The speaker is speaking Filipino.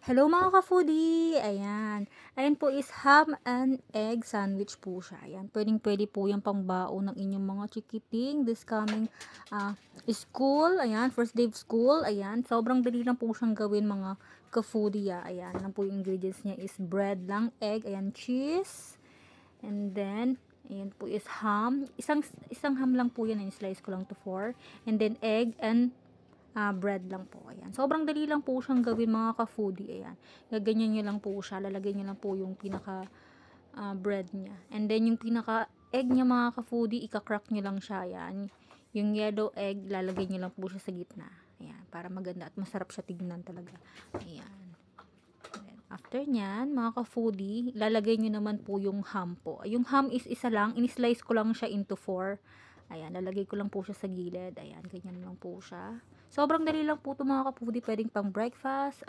Hello mga ka-foodie! Ayan. Ayan po is ham and egg sandwich po siya. Ayan. Pwedeng-pwede po yung pangbaon ng inyong mga chikiting this coming school. Ayan. First day of school. Ayan. Sobrang dali lang po siyang gawin mga ka-foodie. Ayan. Lang po yung ingredients niya is bread lang, egg, ayan, cheese. And then, ayan po is ham. Isang ham lang po yan. Slice ko lang to 4. And then egg and bread lang po. Ayan. Sobrang dali lang po siyang gawin mga ka-foodie. Ayan. Gaganyan nyo lang po siya. Lalagay nyo lang po yung pinaka bread niya. And then yung pinaka egg niya mga ka-foodie, ika-crack nyo lang siya. Ayan. Yung yellow egg, lalagay nyo lang po siya sa gitna. Ayan. Para maganda at masarap siya tignan talaga. Ayan. After nyan, mga ka-foodie, lalagay nyo naman po yung ham po. Yung ham is isa lang. In-slice ko lang siya into 4. Ayan, lalagay ko lang po siya sa gilid. Ayan, ganyan lang po siya. Sobrang dali lang po ito mga ka-foodie. Pwedeng pang breakfast,